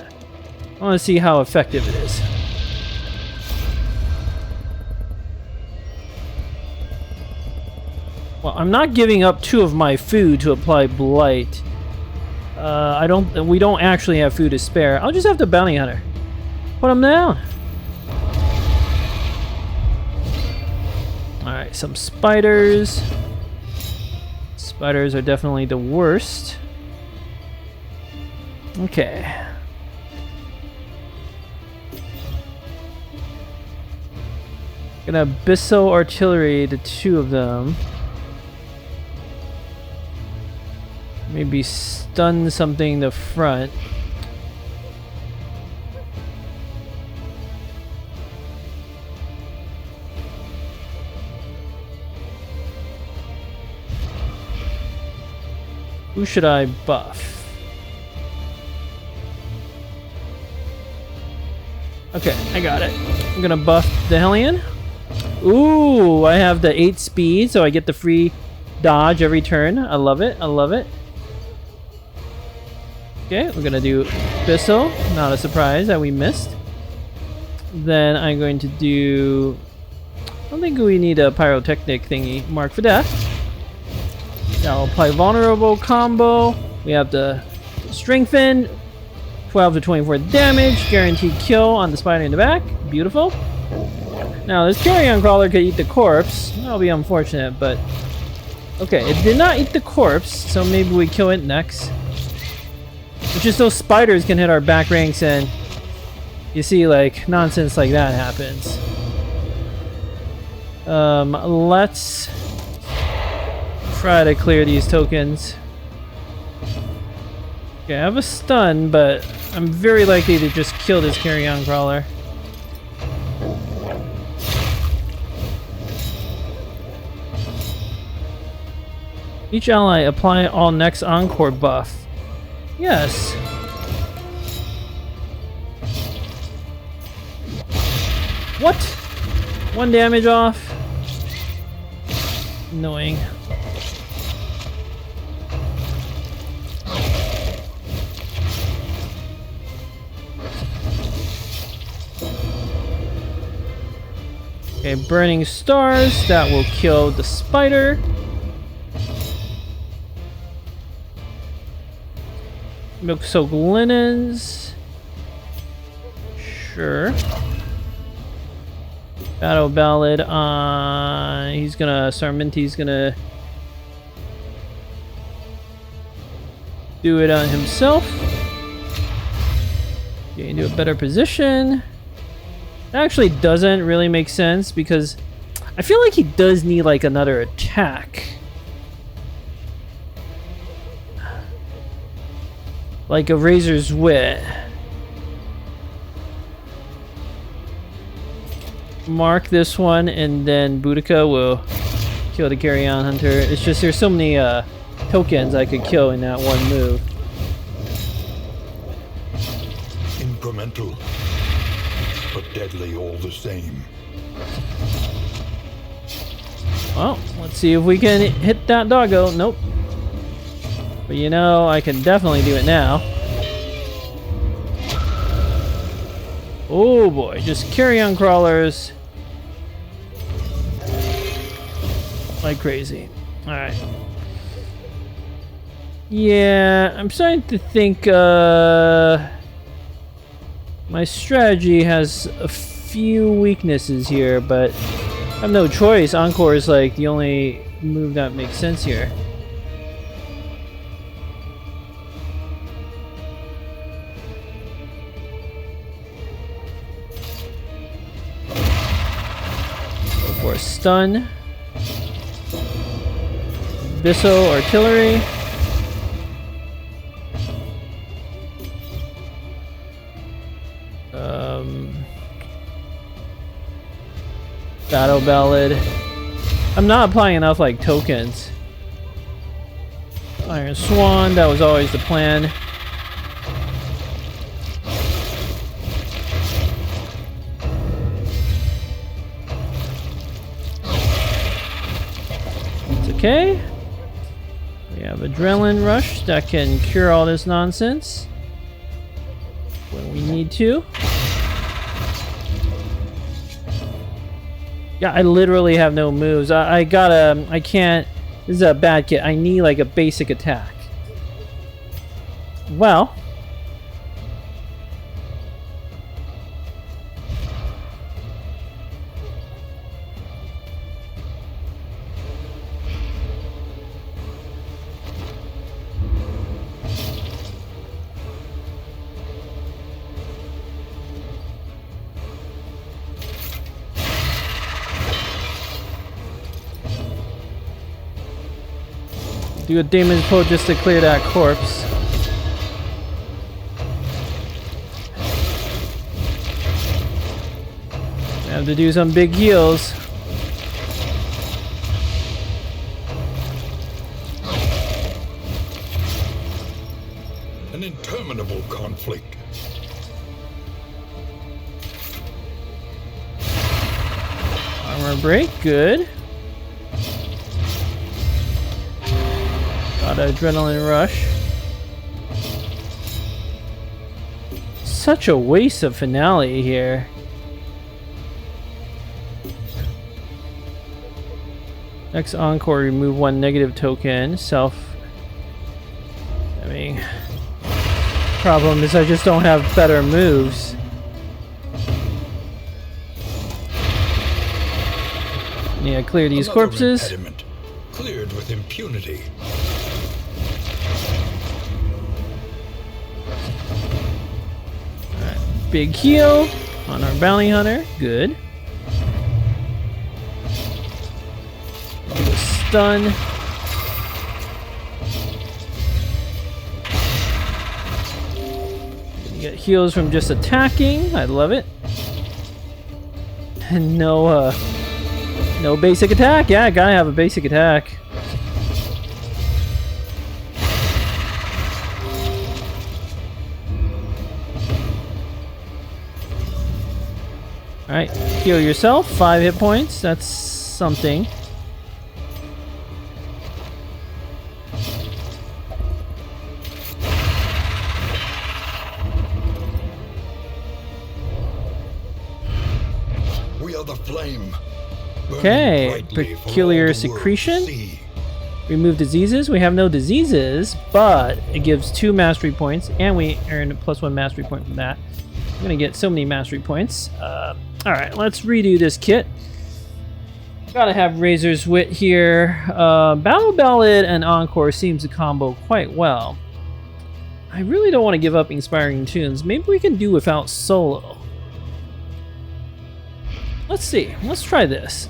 want to see how effective it is. Well, I'm not giving up 2 of my food to apply blight. We don't actually have food to spare. I'll just have to bounty hunter. Put him down. Alright, some spiders. Spiders are definitely the worst. Okay. Gonna Abyssal Artillery, the 2 of them. Maybe stun something in the front. Who should I buff? Okay, I got it. I'm gonna buff the Hellion. Ooh, I have the 8 speed, so I get the free dodge every turn. I love it. I love it. Okay, we're gonna do Abyssal. Not a surprise that we missed. Then I'm going to do... I don't think we need a pyrotechnic thingy. Mark for death. Now apply vulnerable combo. We have the strengthen. 12 to 24 damage. Guaranteed kill on the spider in the back. Beautiful. Now, this carrion crawler could eat the corpse. That'll be unfortunate, but... Okay, it did not eat the corpse, so maybe we kill it next. It's just those spiders can hit our back ranks and... You see, like, nonsense like that happens. Let's... try to clear these tokens. Okay, I have a stun, but I'm very likely to just kill this carrion crawler. Each ally apply all next encore buff. Yes. What? 1 damage off? Annoying. Okay, burning stars, that will kill the spider. Milk soaked linens. Sure. Battle ballad on... he's gonna... Sarminti's gonna... do it on himself. Get into a better position. That actually doesn't really make sense because I feel like he does need like another attack. Like a razor's wit. Mark this one and then Boudica will kill the Carrion Hunter. It's just there's so many tokens I could kill in that one move. Incremental, but deadly all the same. Well, let's see if we can hit that doggo. Nope. But you know, I can definitely do it now. Oh boy, just carrion crawlers like crazy. Alright. Yeah, I'm starting to think my strategy has a few weaknesses here, but I have no choice. Encore is like the only move that makes sense here. Go for a stun. Abyssal artillery. Battle ballad. I'm not applying enough like tokens. Iron Swan, that was always the plan. It's okay. We have Adrenaline Rush that can cure all this nonsense when we need to. Yeah, I literally have no moves. I can't, this is a bad kit. I need like a basic attack. Well. Do a damage pull just to clear that corpse. I have to do some big heals. An interminable conflict. Armor break, good. Got an adrenaline rush. Such a waste of finale here. Next encore, remove 1 negative token. I mean, problem is I just don't have better moves. Yeah, clear these Another corpses. impediment, cleared with impunity. Big heal on our bounty hunter. Good. Do a stun. You get heals from just attacking. I love it. And no basic attack. Yeah, I gotta have a basic attack. Alright, heal yourself. 5 hit points. That's something. We are the flame. Okay, peculiar secretion. Remove diseases. We have no diseases, but it gives 2 mastery points, and we earn +1 mastery point from that. I'm gonna get so many mastery points. Alright, let's redo this kit. Gotta have Razor's Wit here. Battle Ballad and Encore seems to combo quite well. I really don't want to give up Inspiring Tunes. Maybe we can do without Solo. Let's see. Let's try this.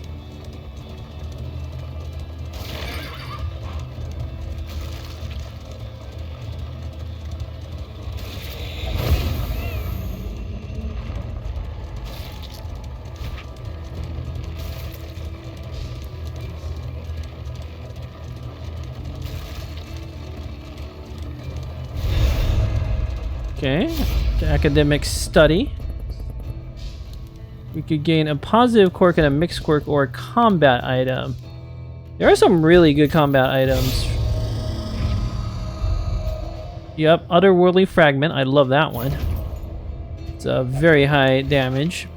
Okay, to academic study. We could gain a positive quirk and a mixed quirk or a combat item. There are some really good combat items. Yep, Otherworldly Fragment. I love that one. It's a very high damage.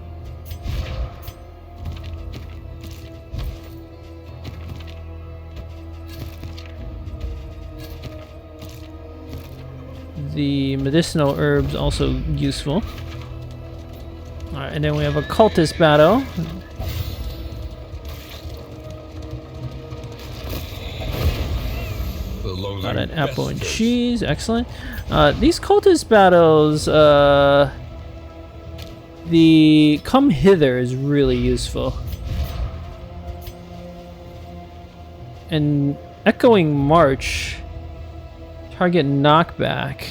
The medicinal herbs also useful. Alright, and then we have Occultist battle. Got an apple and cheese, excellent. These cultist battles, the Come Hither is really useful. And Echoing March, target knockback,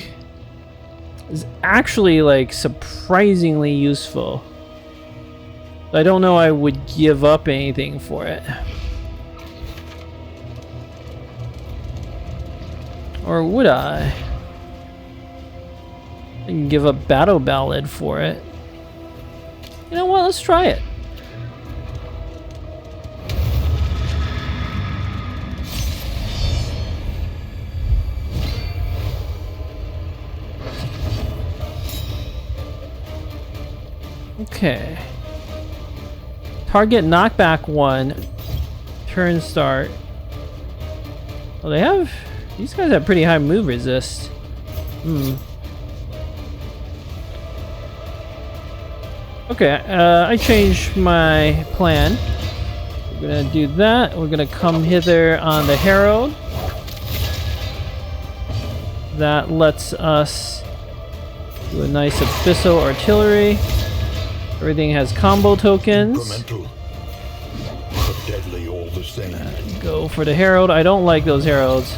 is actually like surprisingly useful. I don't know I would give up anything for it. Or would I? I can give up Battle Ballad for it. You know what? Let's try it. Okay. Target knockback 1. Turn start. Well, they have... These guys have pretty high move resist. Okay, I changed my plan. We're gonna do that. We're gonna come hither on the Herald. That lets us do a nice Abyssal Artillery. Everything has combo tokens. Incremental, but deadly all the same. Go for the Herald. I don't like those Heralds.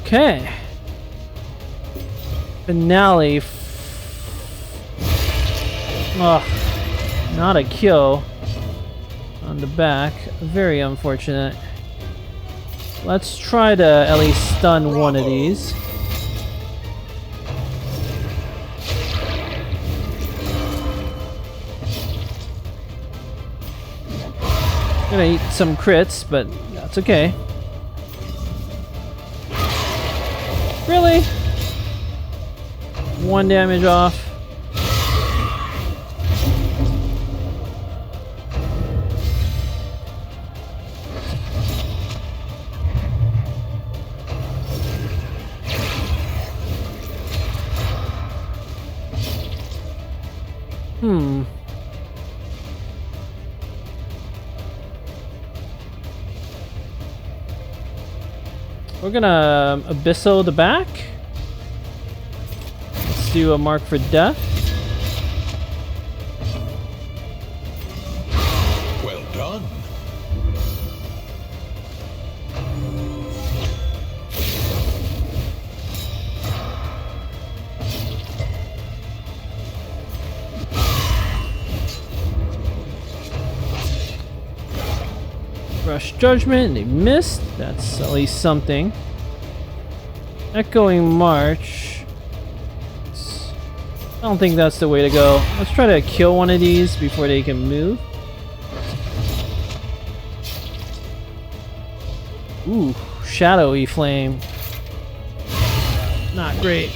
Okay. Finale. Oh, not a kill on the back. Very unfortunate. Let's try to at least stun one of these. Gonna eat some crits, but that's okay. Really? 1 damage off. We're gonna abyssal the back. Let's do a mark for death. Well done. Rush Judgment, they missed. That's at least something. Echoing March. I don't think that's the way to go. Let's try to kill one of these before they can move. Ooh, Shadowy Flame. Not great.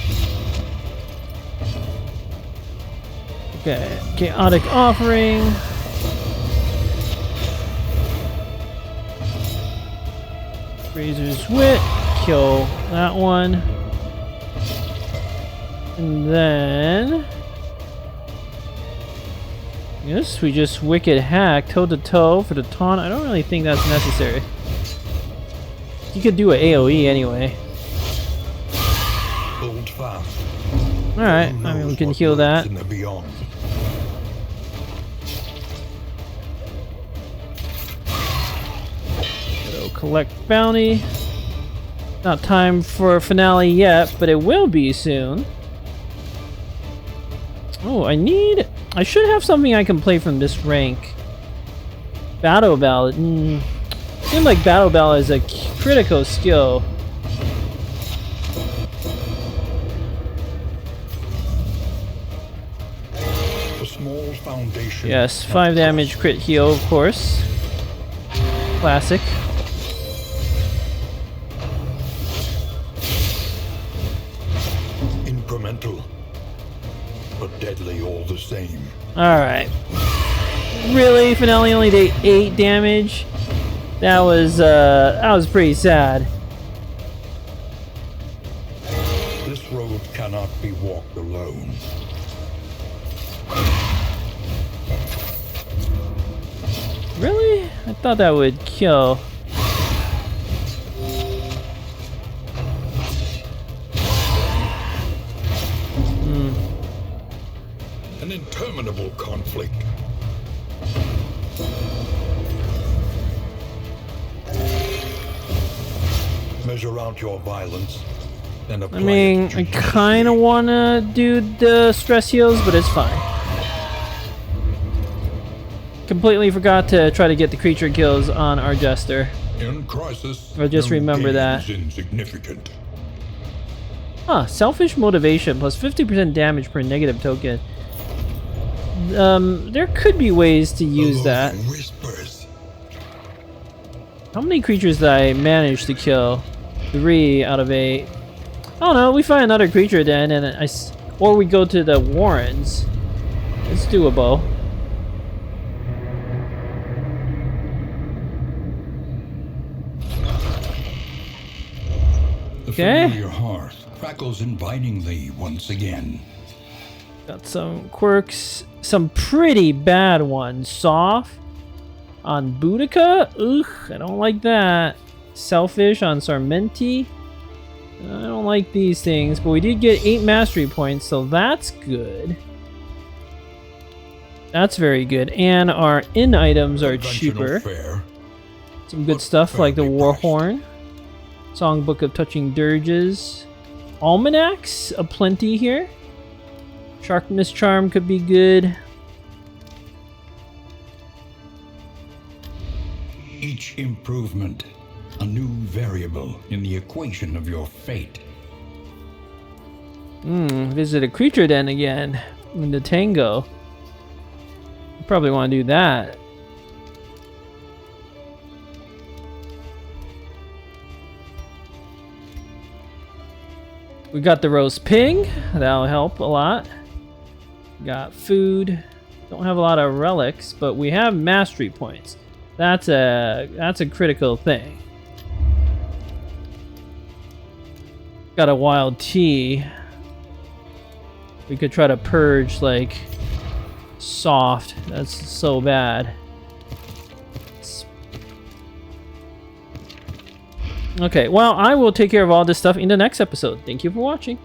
Okay, Chaotic Offering. Razor's Wit, kill that one. And then... yes, we just Wicked Hack, toe to toe for the taunt. I don't really think that's necessary. You could do an AoE anyway. Hold fast. Alright, I mean we can heal that. In the beyond. Collect bounty. Not time for a finale yet, but it will be soon. Oh, I should have something I can play from this rank. Battle Ballad. Seems like Battle Ballad is a critical skill. A small foundation. Yes, 5 damage crit heal, of course. Classic. Incremental, but deadly all the same. Alright. Really? Finale only did 8 damage? That was pretty sad. This road cannot be walked alone. Really? I thought that would kill. An interminable conflict. Measure out your violence and apply I mean, it I judiciously. kind of want to do the stress heals, but it's fine. Completely forgot to try to get the creature kills on our Jester. In crisis, Or just no remember gain that. is insignificant. Huh, selfish motivation plus 50% damage per negative token. There could be ways to use that. Whispers. How many creatures did I manage to kill? 3 out of 8. I don't know, we find another creature then, and or we go to the Warrens. It's doable. The Okay. familiar hearth crackles invitingly once again. Got some quirks, some pretty bad ones. Soft on Boudica. Ugh, I don't like that. Selfish on Sarmenti. I don't like these things, but we did get 8 mastery points, so that's good. That's very good, and our in items are cheaper. Fare. Some good stuff like the Warhorn, Songbook of Touching Dirges, Almanacs aplenty here. Sharpness Charm could be good. Each improvement, a new variable in the equation of your fate. Visit a creature den again in the Tango. You probably want to do that. We got the roast pig. That'll help a lot. Got food. Don't have a lot of relics, but we have mastery points. That's a critical thing. Got a wild tea. We could try to purge like soft. That's so bad. Okay, well, I will take care of all this stuff in the next episode. Thank you for watching.